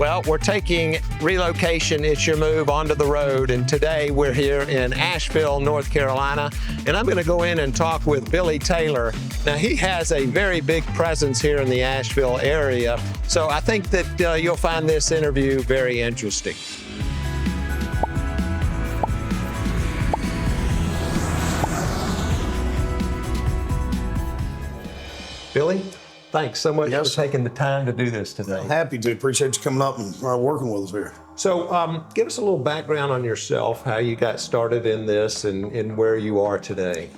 Well, we're taking Relocation, It's Your Move onto the road, and today we're here in Asheville, North Carolina, and I'm going to go in and talk with Billy Taylor. Now, he has a very big presence here in the Asheville area, so I think that you'll find this interview very interesting. Billy, thanks so much for taking the time to do this today. I'm happy to. Appreciate you coming up and working with us here. So give us a little background on yourself, how you got started in this and where you are today.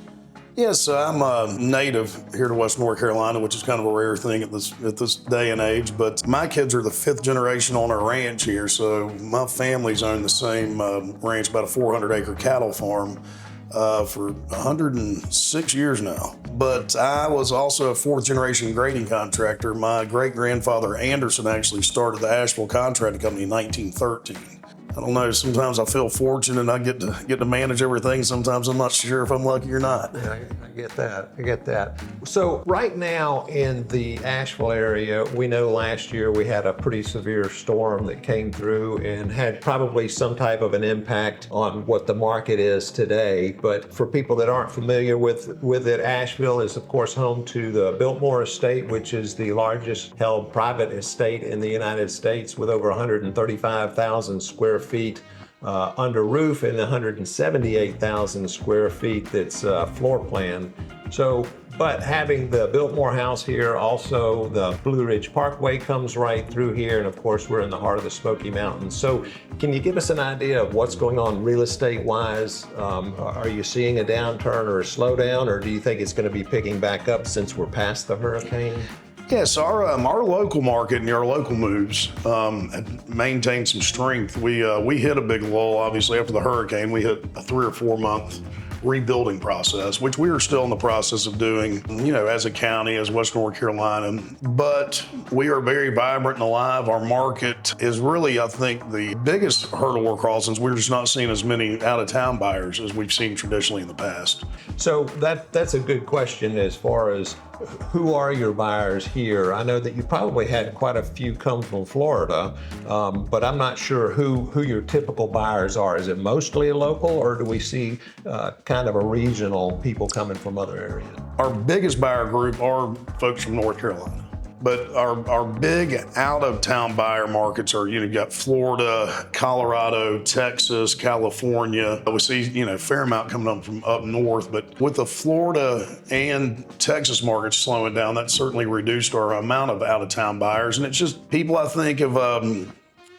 Yes, I'm a native here to West North Carolina, which is kind of a rare thing at this day and age. But my kids are the 5th generation on our ranch here, so my family's owned the same ranch, about a 400-acre cattle farm, for 106 years now. But I was also a 4th-generation grading contractor. My great-grandfather Anderson actually started the Asheville Contracting Company in 1913. I don't know, sometimes I feel fortunate and I get to manage everything. Sometimes I'm not sure if I'm lucky or not. Yeah, I get that. So right now in the Asheville area, we know last year we had a pretty severe storm that came through and had probably some type of an impact on what the market is today. But for people that aren't familiar with it, Asheville is of course home to the Biltmore Estate, which is the largest held private estate in the United States with over 135,000 square feet under roof and 178,000 square feet that's floor plan. So, but having the Biltmore House here, also the Blue Ridge Parkway comes right through here, and of course we're in the heart of the Smoky Mountains. So can you give us an idea of what's going on real estate wise? Are you seeing a downturn or a slowdown, or do you think it's going to be picking back up since we're past the hurricane? Yes, our local market and our local moves have maintained some strength. We hit a big lull, obviously, after the hurricane. We hit a 3 or 4 month rebuilding process, which we are still in the process of doing, as a county, as West North Carolina. But we are very vibrant and alive. Our market is really, I think, the biggest hurdle we're crossing. We're just not seeing as many out-of-town buyers as we've seen traditionally in the past. So that's a good question as far as who are your buyers here? I know that you probably had quite a few come from Florida, but I'm not sure who your typical buyers are. Is it mostly a local, or do we see kind of a regional people coming from other areas? Our biggest buyer group are folks from North Carolina. But our big out-of-town buyer markets are, you've got Florida, Colorado, Texas, California. We see, a fair amount coming up from up north. But with the Florida and Texas markets slowing down, that certainly reduced our amount of out-of-town buyers. And it's just people, I think, have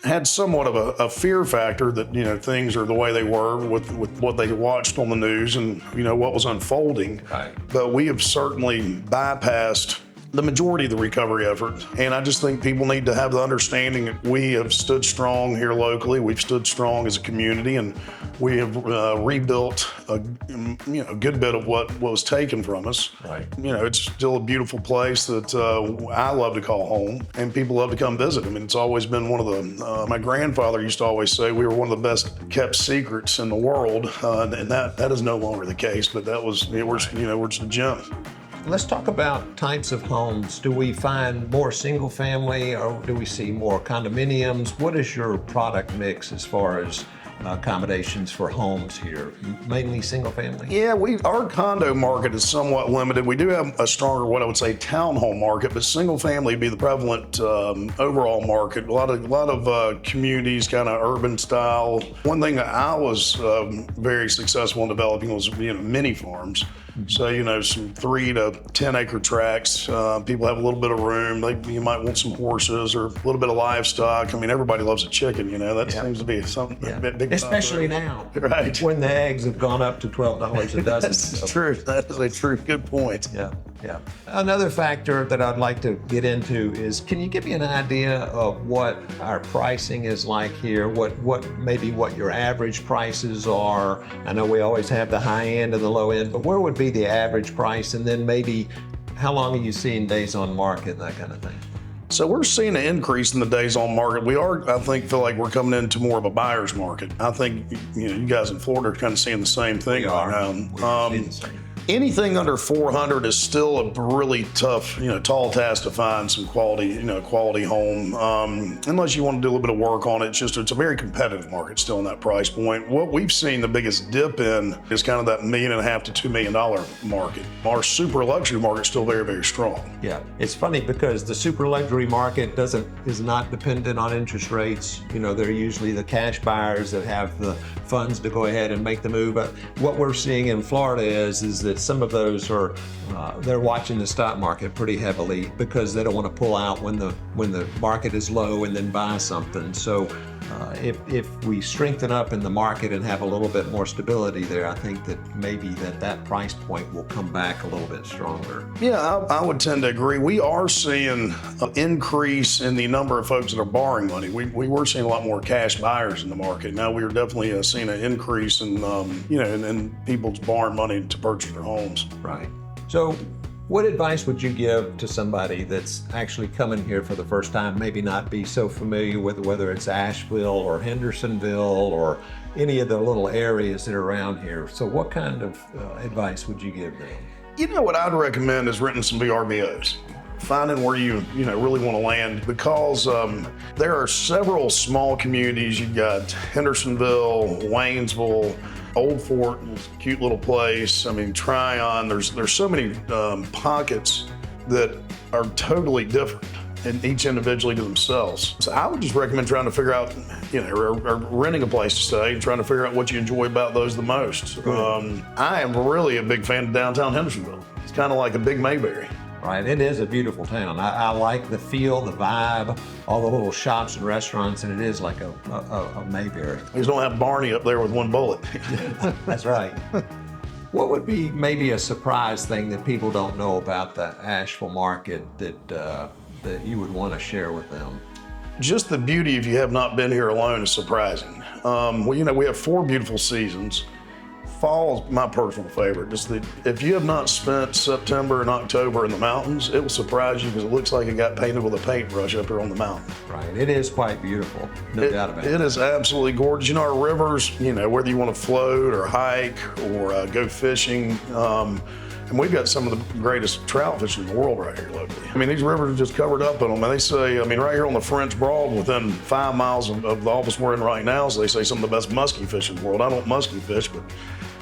had somewhat of a fear factor that, things are the way they were with what they watched on the news and, what was unfolding. Right. But we have certainly bypassed the majority of the recovery effort. And I just think people need to have the understanding that we have stood strong here locally. We've stood strong as a community, and we have rebuilt a good bit of what was taken from us. Right. It's still a beautiful place that I love to call home, and people love to come visit. I mean, it's always been one of the, my grandfather used to always say we were one of the best kept secrets in the world, and that is no longer the case, but that was, we're just a gem. Let's talk about types of homes. Do we find more single family, or do we see more condominiums? What is your product mix as far as accommodations for homes here? Mainly single family? Yeah, our condo market is somewhat limited. We do have a stronger, what I would say, townhome market, but single family would be the prevalent overall market. A lot of communities, kind of urban style. One thing that I was very successful in developing was mini farms. So, some 3 to 10 acre tracts. People have a little bit of room. You might want some horses or a little bit of livestock. I mean, everybody loves a chicken, That seems to be something big. Especially now. Right. When the eggs have gone up to $12 a dozen. That's true. That is a true good point. Yeah. Another factor that I'd like to get into is, can you give me an idea of what our pricing is like here? What your average prices are? I know we always have the high end and the low end, but where would be the average price? And then maybe how long are you seeing days on market and that kind of thing? So we're seeing an increase in the days on market. We are, I think, feel like we're coming into more of a buyer's market. I think, you guys in Florida are kind of seeing the same thing right now. Anything under 400 is still a really tough, tall task to find some quality home. Unless you want to do a little bit of work on it, it's a very competitive market still in that price point. What we've seen the biggest dip in is kind of that $1.5 million to $2 million market. Our super luxury market is still very, very strong. Yeah, it's funny because the super luxury market is not dependent on interest rates. They're usually the cash buyers that have the funds to go ahead and make the move. But what we're seeing in Florida is that some of those are they're watching the stock market pretty heavily because they don't want to pull out when the market is low and then buy something. So if we strengthen up in the market and have a little bit more stability there, I think that maybe that price point will come back a little bit stronger. Yeah, I would tend to agree. We are seeing an increase in the number of folks that are borrowing money. We were seeing a lot more cash buyers in the market. Now we are definitely seeing an increase in in people's borrowing money to purchase their homes. Right. So what advice would you give to somebody that's actually coming here for the first time, maybe not be so familiar with whether it's Asheville or Hendersonville or any of the little areas that are around here? So what kind of advice would you give them? What I'd recommend is renting some VRBOs. Finding where you really want to land, because there are several small communities. You've got Hendersonville, Waynesville, Old Fort, cute little place. Tryon. There's so many pockets that are totally different and each individually to themselves. So I would just recommend trying to figure out, or renting a place to stay and trying to figure out what you enjoy about those the most. I am really a big fan of downtown Hendersonville. It's kind of like a big Mayberry. Right, it is a beautiful town. I like the feel, the vibe, all the little shops and restaurants, and it is like a Mayberry. You just don't have Barney up there with one bullet. That's right. What would be maybe a surprise thing that people don't know about the Asheville market that you would want to share with them? Just the beauty, if you have not been here alone, is surprising. We have 4 beautiful seasons. Fall is my personal favorite. If you have not spent September and October in the mountains, it will surprise you because it looks like it got painted with a paintbrush up here on the mountain. Right, it is quite beautiful, no doubt about it. It is absolutely gorgeous. Our rivers, whether you want to float or hike or go fishing, and we've got some of the greatest trout fishing in the world right here locally. These rivers are just covered up in them. And they say, right here on the French Broad, within 5 miles of the office we're in right now, so they say some of the best muskie fish in the world. I don't muskie fish, but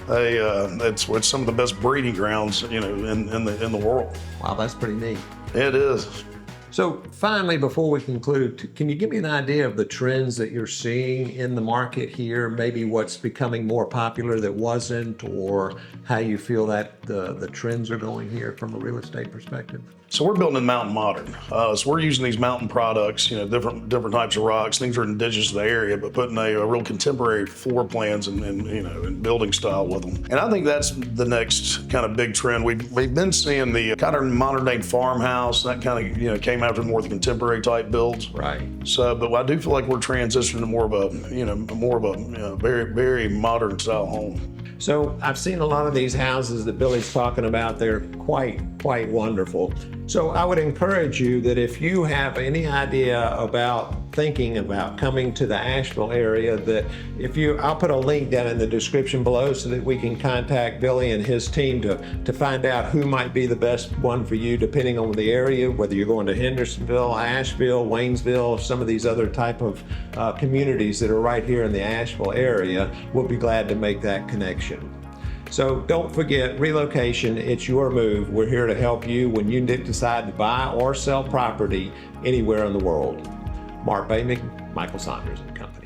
it's some of the best breeding grounds, in the world. Wow, that's pretty neat. It is. So finally, before we conclude, can you give me an idea of the trends that you're seeing in the market here? Maybe what's becoming more popular that wasn't, or how you feel that the trends are going here from a real estate perspective? So we're building in mountain modern. So we're using these mountain products, different types of rocks. Things are indigenous to the area, but putting a real contemporary floor plans and building style with them. And I think that's the next kind of big trend. We've been seeing the kind of modern day farmhouse that kind of came after more of the contemporary type builds. Right. So, but I do feel like we're transitioning to more of a very, very modern style home. So I've seen a lot of these houses that Billy's talking about. They're quite wonderful. So I would encourage you that if you have any idea about thinking about coming to the Asheville area, that I'll put a link down in the description below so that we can contact Billy and his team to find out who might be the best one for you, depending on the area, whether you're going to Hendersonville, Asheville, Waynesville, some of these other type of communities that are right here in the Asheville area. We'll be glad to make that connection. So don't forget, relocation, it's your move. We're here to help you when you decide to buy or sell property anywhere in the world. Mark Bamick, Michael Saunders and Company.